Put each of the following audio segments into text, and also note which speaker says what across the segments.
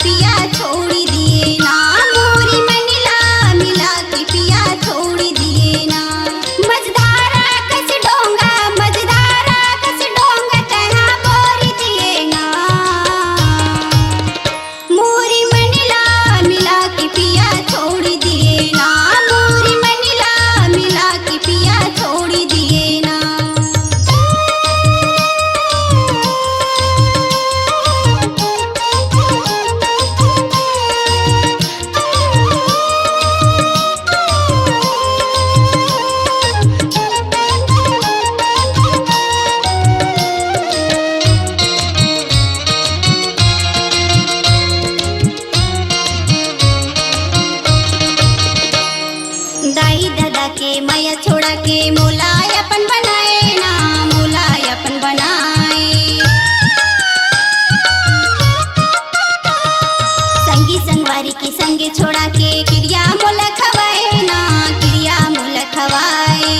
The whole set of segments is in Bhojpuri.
Speaker 1: पिया छोड़ दिए ना, मोरी मंगला मिला के पिया छोड़ दिए ना। मझधारा कस डोंगा, मझधारा कस डोंगा तहा बोर दिए ना, मोरी मंगला मिला के पिया छोड़ दिए ना, मोरी मंगला मिला के पिया छोड़ दिए ना। दाई दादा के माया छोड़ा के मोला अपन बनाए ना, मोला अपन बनाए। संगी संगवारी के संगे छोड़ा के क्रिया मोला खवाए ना, क्रिया मोला खवाए।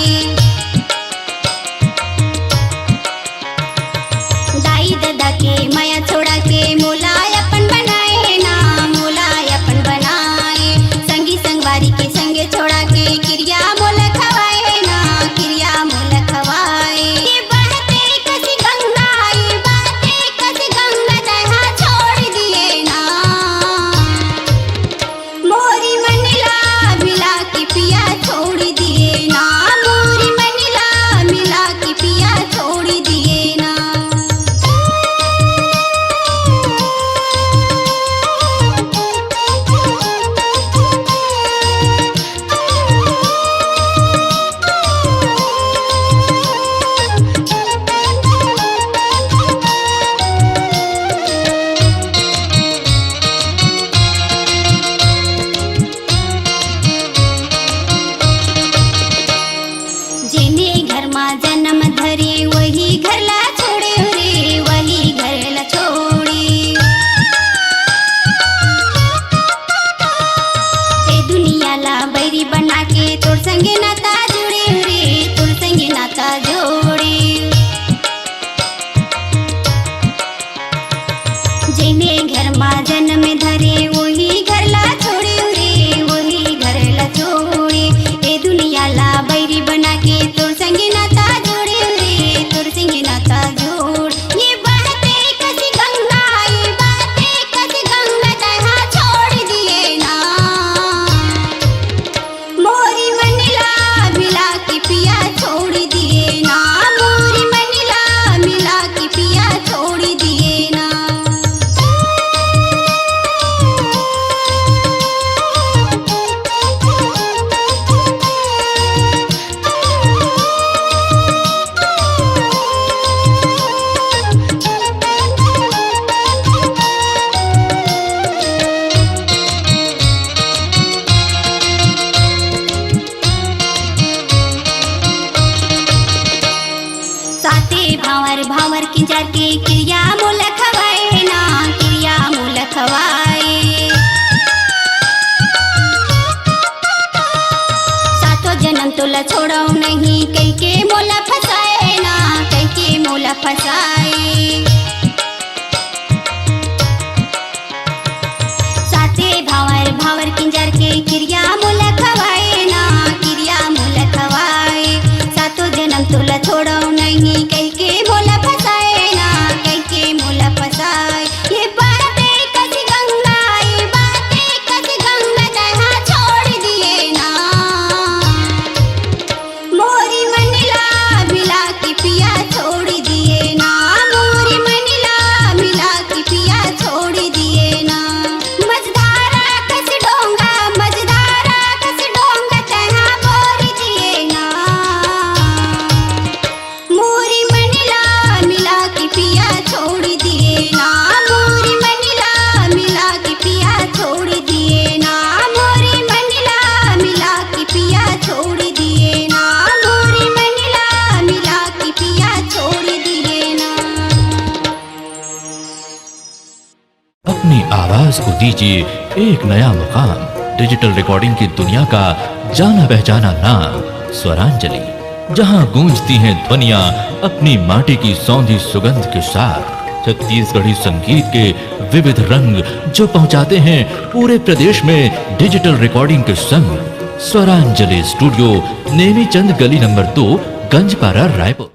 Speaker 1: दाई दादा के माया छोड़ा के मोला अपन बनाए ना, मोला अपन बनाए। संगी संगवारी के संगे छोड़ा के क्रिया मोल खवाए ना, क्रिया मोल खवाए। ये बहते कसी गंगा, ये बहते कसी गंगा तहा छोड़ दिए ना, मोरी मंगला मिला के पिया छोड़ दिए ना, मोरी मंगला मिला के पिया छोड़ दिए ना। जेने घर मा जन्म धरे वही घर ला छोड़े रे, वही घर ला छोड़े। ए दुनिया ला बैरी बना के तोर संगे नाता जुड़े रे, तोर संगे नाता जोड़े। जेने घर मा जन्म धरे वही घर ला छोड़े रे, वही घर ला छोड़े। ए दुनिया ला बैरी बना के तोर संगे नाता जोड़े रे, तोर संगे नाता जोड़। ये बहते कसी गंगा, ये बहते कसी गंगा तहा छोड़ दिए ना, मोरी मंगला मिला के पिया छोड़ दिए ना, मोरी मंगला मिला के पिया छोड़ दिए ना। साते भावर भावर की जाके क्रिया मोल खवाए ना, क्रिया मोल खवाए। सातों जन्म तोला छोड़ो नहीं, कई के मोला फसाए ना, कई के मोला फसाए। साते भावर भावर की जाके क्रिया मोल खवाए ना, क्रिया मोल खवाए। सातों जन्म तोला छोड़ो नहीं, कई के मोला फसाए ना, कई के मोला फसाए। ये बातें कसी गंगा, ये बातें कसी गंगा तहा छोड़ दिए ना, मोरी मंगला मिला के पिया छोड़ दिए ना, मोरी मंगला मिला के पिया छोड़ दिए ना। मझधारा कस डोंगा, मझधारा कस डोंगा तहा बोर दिए ना, मोरी मंगला मिला के पिया छोड़ दिए ना, मोरी मंगला मिला के पिया छोड़ दिए ना, मोरी मंगला मिला के पिया छोड़ दिए ना, मोरी मंगला मिला के पिया छोड़ दिए ना।
Speaker 2: अपनी आवाज को दीजिए एक नया मुकाम। डिजिटल रिकॉर्डिंग की दुनिया का जाना पहचाना नाम स्वरांजलि, जहां गूंजती हैं ध्वनियां अपनी माटी की सौंधी सुगंध के साथ। छत्तीसगढ़ी संगीत के विविध रंग जो पहुंचाते हैं पूरे प्रदेश में डिजिटल रिकॉर्डिंग के संग। स्वरांजलि स्टूडियो, नेमीचंद गली नंबर 2, गंजपारा, रायपुर।